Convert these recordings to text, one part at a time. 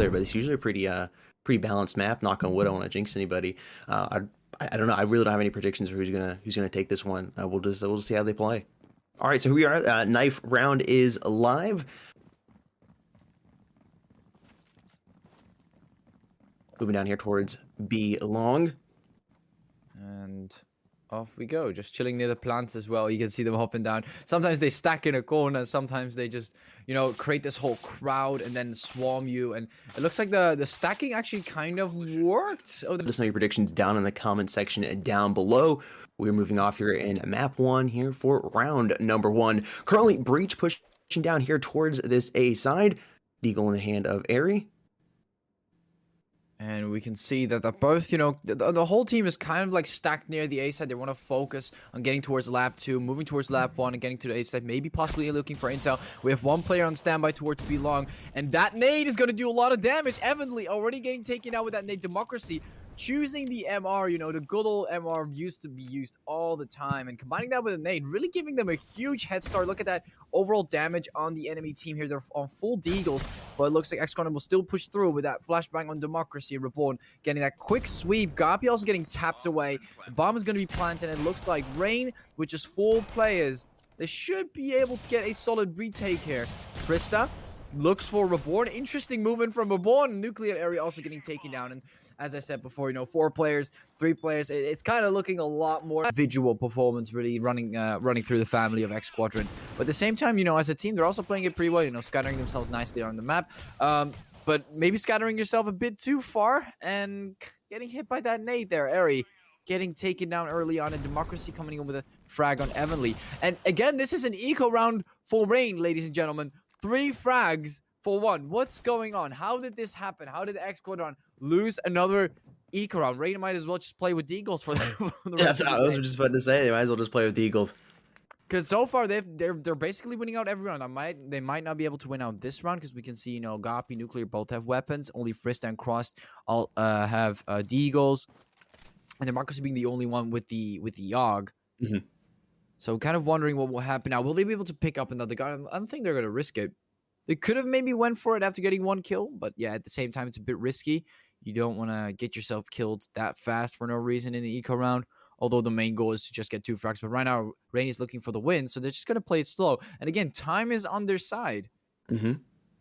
there, but it's usually a pretty balanced map. Knock on wood, I don't want to jinx anybody. I don't know. I really don't have any predictions for who's gonna take this one. We'll just see how they play. All right, so here we are. Knife round is live. Moving down here towards B long. And off we go. Just chilling near the plants as well. You can see them hopping down. Sometimes they stack in a corner. Sometimes they just, create this whole crowd and then swarm you. And it looks like the stacking actually kind of worked. Let us know your predictions down in the comment section down below. We're moving off here in map 1 here for round number 1. Currently, Breach pushing down here towards this A side. Deagle in the hand of Airy. And we can see that they're both, the whole team is kind of like stacked near the A side. They want to focus on getting towards lab 2, moving towards lab 1, and getting to the A side. Maybe possibly looking for intel. We have one player on standby towards B long. And that nade is going to do a lot of damage. Evanly already getting taken out with that nade. Democracy choosing the MR, the good old MR used to be used all the time. And combining that with a nade, really giving them a huge head start. Look at that overall damage on the enemy team here. They're on full deagles, but it looks like X-Quantum will still push through with that flashbang on Democracy. Reborn getting that quick sweep. Gabi also getting tapped away. The bomb is going to be planted, and it looks like Rain, with just 4 players, they should be able to get a solid retake here. Krista looks for Reborn. Interesting movement from Reborn. Nuclear area also getting taken down. And as I said before, 4 players, 3 players. It's kind of looking a lot more individual performance really running through the family of X Squadron. But at the same time, as a team, they're also playing it pretty well, scattering themselves nicely on the map. But maybe scattering yourself a bit too far and getting hit by that nade there. Airy getting taken down early on, and Democracy coming in with a frag on Evanly. And again, this is an eco round for Rain, ladies and gentlemen. 3 frags for 1. What's going on? How did this happen? How did X Squadron lose another eco round? Rain might as well just play with the Eagles for the rest of the day. I was just about to say, they might as well just play with the Eagles. Because so far, they're basically winning out every round. They might not be able to win out this round because we can see, Gapi, Nuclear both have weapons. Only Frista and Cross all have the Eagles. And Democracy being the only one with the Yogg. Mm-hmm. So kind of wondering what will happen now. Will they be able to pick up another guy? I don't think they're going to risk it. They could have maybe went for it after getting 1 kill. But yeah, at the same time, it's a bit risky. You don't want to get yourself killed that fast for no reason in the eco round. Although the main goal is to just get 2 frags. But right now, Rain is looking for the win. So they're just going to play it slow. And again, time is on their side. Mm-hmm.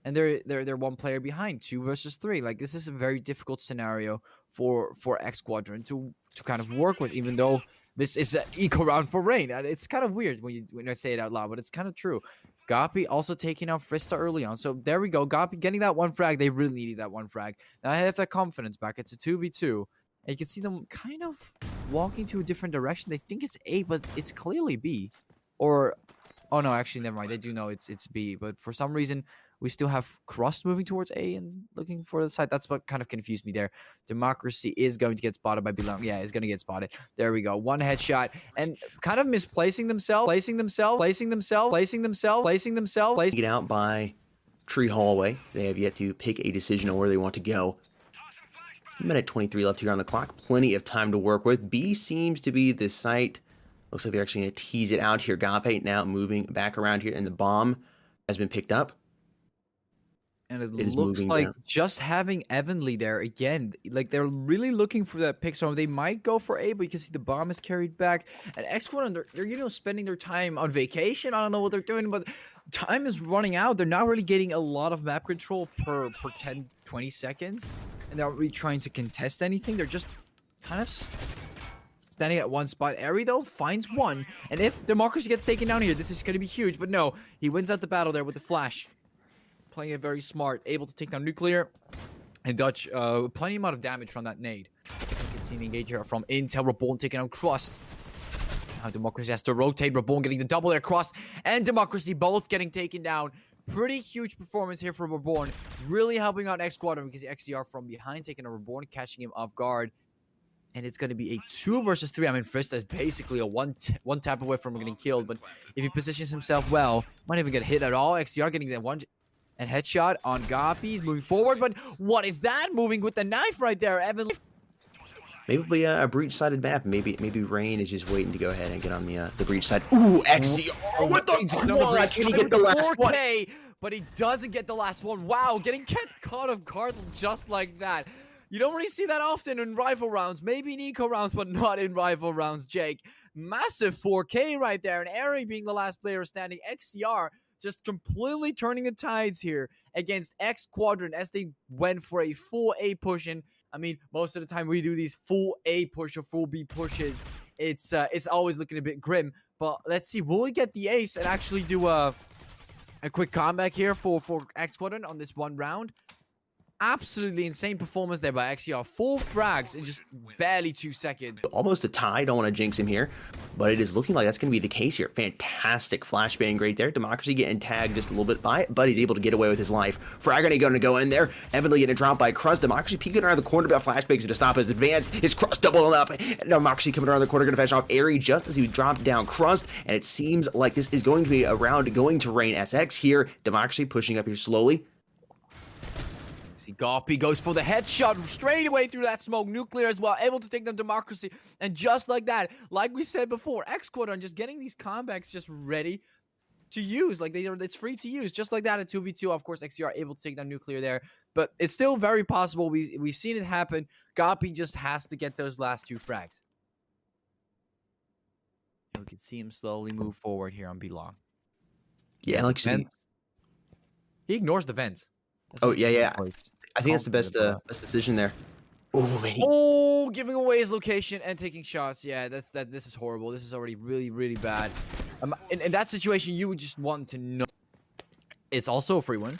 And they're 1 player behind, 2 versus 3. Like, this is a very difficult scenario for X Squadron to kind of work with, even though this is an eco round for Rain. And it's kind of weird when I say it out loud, but it's kind of true. Gapi also taking out Frista early on. So there we go. Gapi getting that 1 frag. They really needed that 1 frag. Now I have that confidence back. It's a 2v2. And you can see them kind of walking to a different direction. They think it's A, but it's clearly B. Or, oh no, actually, never mind. They do know it's B. But for some reason, we still have Cross moving towards A and looking for the side. That's what kind of confused me there. Democracy is going to get spotted by Belong. Yeah, it's going to get spotted. There we go. 1 headshot. And kind of misplacing themselves. Placing Get out by Tree Hallway. They have yet to pick a decision on where they want to go. Minute 23 left here on the clock. Plenty of time to work with. B seems to be the site. Looks like they're actually going to tease it out here. Gape now moving back around here, and the bomb has been picked up. And it looks like down. Just having Evanly there again, like they're really looking for that pick. So they might go for A, but you can see the bomb is carried back. And X1, they're spending their time on vacation. I don't know what they're doing, but time is running out. They're not really getting a lot of map control per 10, 20 seconds. And they're not really trying to contest anything. They're just kind of standing at 1 spot. Airy, though, finds 1. And if Democracy gets taken down here, this is going to be huge. But no, he wins out the battle there with the flash. Playing it very smart, able to take down Nuclear and Dutch. Plenty amount of damage from that nade. You can see the engage here from Intel. Reborn taking out Crust. Now Democracy has to rotate. Reborn getting the double there. Crust and Democracy both getting taken down. Pretty huge performance here for Reborn. Really helping out X Squadron because the XCR from behind taking a Reborn, catching him off guard. And it's going to be a 2 versus 3. I mean, Frista is basically a one tap away from getting killed. But if he positions himself well, might even get hit at all. XCR getting that 1... And headshot on Gapi. He's moving forward, but what is that? Moving with the knife right there, Evan. Maybe a breach-sided map. Maybe Rain is just waiting to go ahead and get on the breach side. Ooh, XCR! What the quad? Can he get the last one? but he doesn't get the last one. Wow, getting caught off guard just like that. You don't really see that often in rival rounds. Maybe in eco rounds, but not in rival rounds, Jake. Massive 4K right there. And Ari being the last player standing. XCR just completely turning the tides here against X Quadrant as they went for a full A push. And I mean, most of the time we do these full A push or full B pushes. It's always looking a bit grim. But let's see, will we get the ace and actually do a quick comeback here for X Quadrant on this one round? Absolutely insane performance there by XCR. 4 frags in just barely 2 seconds. Almost a tie. Don't want to jinx him here, but it is looking like that's going to be the case here. Fantastic flashbang right there. Democracy getting tagged just a little bit by it, but he's able to get away with his life. Frag going to go in there. Evenly getting dropped by Crust. Democracy peeking around the corner about flashbangs to stop his advance. His Crust doubling up. Democracy coming around the corner, going to finish off Airy just as he dropped down Crust, and it seems like this is going to be a round going to Rain SX here. Democracy pushing up here slowly. Garpy goes for the headshot straight away through that smoke. Nuclear as well, able to take them Democracy. And just like that, like we said before, X Quadrant just getting these comebacks just ready to use. Like it's free to use. Just like that at 2v2. Of course, XCR able to take down Nuclear there. But it's still very possible. We've seen it happen. Garpy just has to get those last 2 frags. And we can see him slowly move forward here on B-Long. Yeah, like he ignores the vent. Oh, yeah. I think that's the best decision there. Oh, man. Giving away his location and taking shots. Yeah, this is horrible. This is already really, really bad. In that situation, you would just want to know. It's also a free win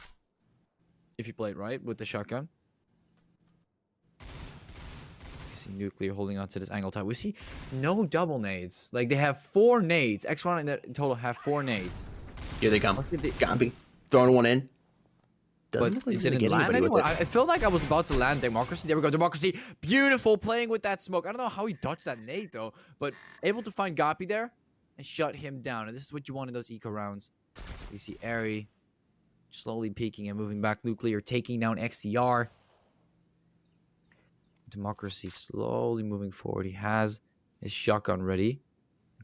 if you play it right with the shotgun. You see Nuclear holding on to this angle type. We see no double nades. Like, they have 4 nades. X1 in total have 4 nades. Here they come. Gombi throwing one in. But it didn't land anyone. I felt like I was about to land Democracy. There we go, Democracy. Beautiful playing with that smoke. I don't know how he dodged that nade, though. But able to find Garpy there and shut him down. And this is what you want in those eco rounds. You see Airy slowly peeking and moving back. Nuclear taking down XCR. Democracy slowly moving forward. He has his shotgun ready.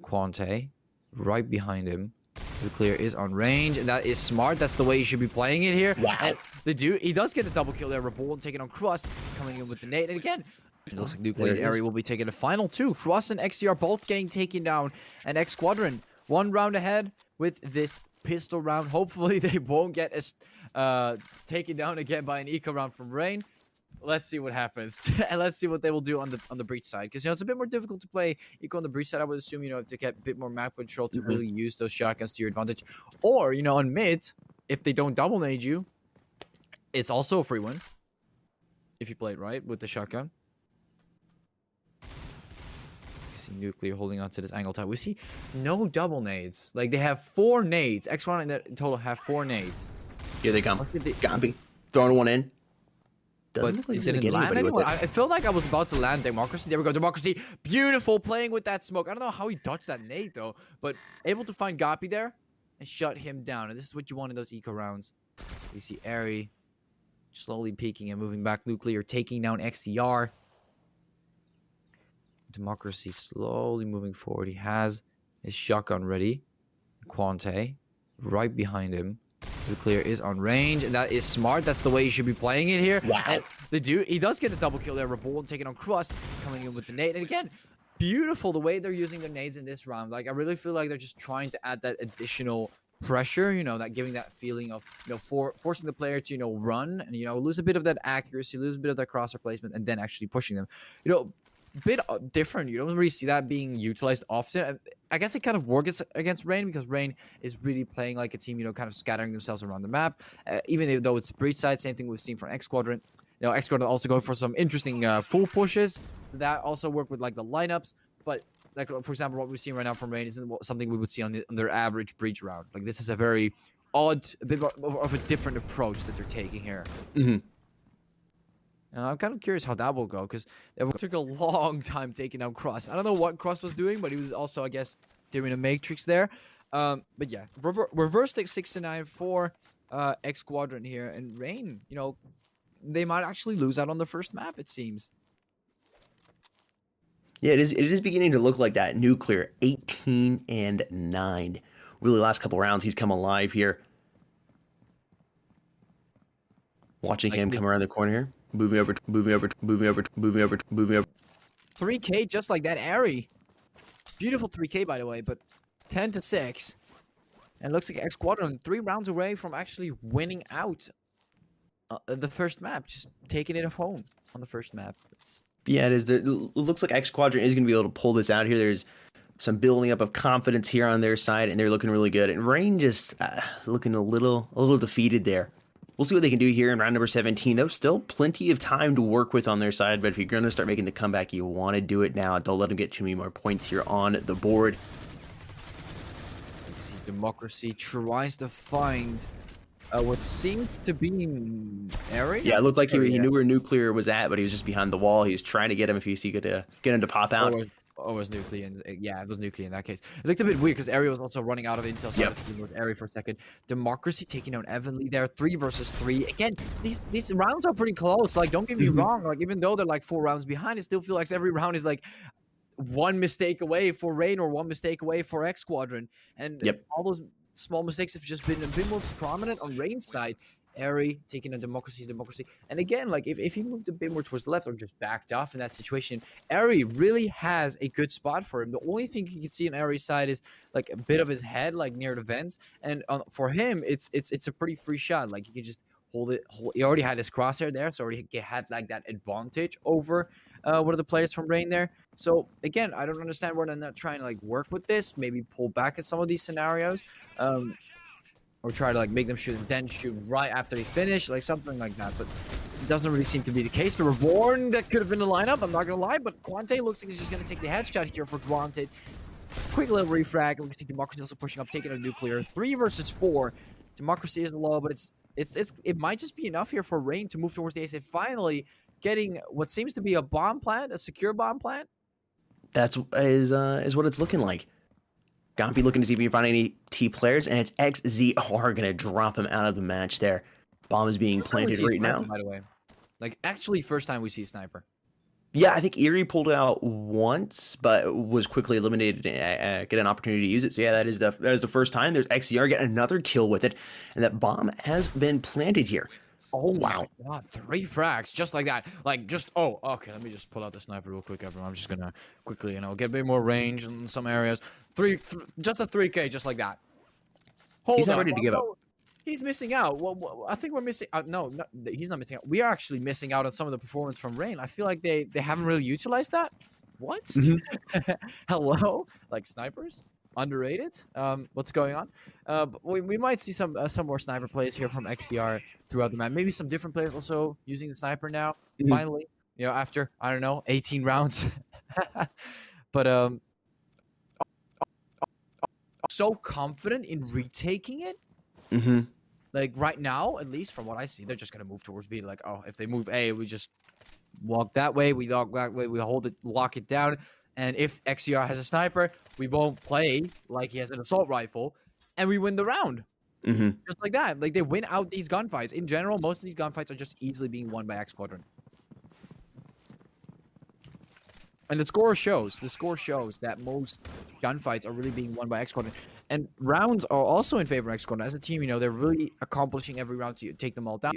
Quante right behind him. Nuclear is on range, and that is smart. That's the way you should be playing it here. Wow. And the dude, he does get the double kill there. Reborn taking on Crust, coming in with the nade. And again, it looks like Nuclear and Airy will be taking the final 2. Crust and XCR both getting taken down. And X Quadrant, 1 round ahead with this pistol round. Hopefully, they won't get taken down again by an eco round from Rain. Let's see what happens. And let's see what they will do on the breach side. Because, it's a bit more difficult to play eco on the breach side. I would assume, to get a bit more map control to really use those shotguns to your advantage. Or, on mid, if they don't double nade you, it's also a free win. If you play it right with the shotgun. You see Nuclear holding on to this angle type. We see no double nades. Like, they have 4 nades. X1 in total have 4 nades. Here they come. Gombi throwing one in. But it didn't land anyone. I felt like I was about to land Democracy. There we go, Democracy. Beautiful playing with that smoke. I don't know how he dodged that nade, though. But able to find Garpy there and shut him down. And this is what you want in those eco rounds. You see Airy slowly peeking and moving back. Nuclear taking down XCR. Democracy slowly moving forward. He has his shotgun ready. Quante right behind him. Nuclear is on range, and that is smart. That's the way you should be playing it here. Wow. And the dude, he does get the double kill there. Reborn taking on Crust, coming in with the nade. And again, beautiful the way they're using their nades in this round. Like, I really feel like they're just trying to add that additional pressure, that giving that feeling of, forcing the player to, run and, lose a bit of that accuracy, lose a bit of that crosser placement, and then actually pushing them. Bit different. You don't really see that being utilized often. I guess it kind of works against Rain because Rain is really playing like a team, kind of scattering themselves around the map. Even though it's breach side, same thing we've seen from X Quadrant. X Quadrant also going for some interesting full pushes. So that also work with like the lineups. But like, for example, what we're seeing right now from Rain isn't something we would see on their average breach round. Like, this is a very odd, a bit of a different approach that they're taking here. I'm kind of curious how that will go, because it took a long time taking out Crust. I don't know what Crust was doing, but he was also, I guess, doing a Matrix there. But yeah, reverse stick 6-9 for X Quadrant here. And Rain, they might actually lose out on the first map, it seems. Yeah, it is beginning to look like that. Nuclear, 18-9. Really, last couple rounds, he's come alive here. Watching Like, him come around the corner here. Moving over, moving over, moving over, moving over, moving over. 3K just like that. Airy. Beautiful 3K, by the way, but 10-6. And looks like X Squadron 3 rounds away from actually winning out the first map. Just taking it home on the first map. Yeah, it is. It looks like X Squadron is going to be able to pull this out here. There's some building up of confidence here on their side, and they're looking really good. And Rain just looking a little defeated there. We'll see what they can do here in round number 17, though. Still plenty of time to work with on their side, but if you're going to start making the comeback, you want to do it now. Don't let them get too many more points here on the board. See, Democracy tries to find what seemed to be Airy. Yeah, it looked like he knew where Nuclear was at, but he was just behind the wall. He was trying to get him if he could get him to pop out. Oh, it was Nuclear. Yeah, it was Nuclear in that case. It looked a bit weird because Airy was also running out of intel. So I had to deal with Airy for a second. Democracy taking out Evanly there, 3 versus 3. Again, these rounds are pretty close. Like, don't get me wrong. Like, even though they're like 4 rounds behind, it still feels like every round is like one mistake away for Rain or one mistake away for X Squadron. And all those small mistakes have just been a bit more prominent on Rain's side. Airy taking a Democracy. And again, like if he moved a bit more towards the left or just backed off in that situation, Airy really has a good spot for him. The only thing you can see on Airy's side is like a bit of his head, like near the vents. And for him, it's a pretty free shot. Like you can just hold it. He already had his crosshair there, so he had like that advantage over one of the players from Rain there. So again, I don't understand why they're not trying to like work with this. Maybe pull back at some of these scenarios. Or try to like make them shoot and then shoot right after they finish, like something like that. But it doesn't really seem to be the case. The Reborn, that could have been the lineup, I'm not gonna lie, but Quante looks like he's just gonna take the headshot here for Quante. Quick little refrag. We can see Democracy also pushing up, taking a Nuclear. 3 versus 4. Democracy is low, but it might just be enough here for Rain to move towards the ace. Finally getting what seems to be a bomb plant, a secure bomb plant. That's is what it's looking like. Gompi looking to see if he can find any T players, and it's XZR gonna drop him out of the match there. Bomb is being planted right now. By the way, like actually, first time we see Sniper. Yeah, I think Eerie pulled it out once, but was quickly eliminated to get an opportunity to use it. So yeah, that is the first time. There's XZR getting another kill with it, and that bomb has been planted here. Oh wow! God, 3 frags just like that. Like just okay. Let me just pull out the Sniper real quick, everyone. I'm just gonna quickly, get a bit more range in some areas. Just a 3K, just like that. He's not ready to give up. He's missing out. Well, I think we're missing out. No, he's not missing out. We are actually missing out on some of the performance from Rain. I feel like they haven't really utilized that. What? Hello? Like snipers? Underrated? What's going on? But we might see some more sniper plays here from XCR throughout the map. Maybe some different players also using the sniper now. Finally, after I don't know 18 rounds. But so confident in retaking it. Like right now, at least from what I see, they're just gonna move towards B. Like, oh, if they move A, we just walk that way. We walk that way. We hold it, lock it down. And if XCR has a sniper, we won't play like he has an assault rifle, and we win the round. Just like that. Like they win out these gunfights. In general, most of these gunfights are just easily being won by X Squadron. And the score shows that most gunfights are really being won by X Squadron. And rounds are also in favor of X Squadron. As a team, they're really accomplishing every round to take them all down.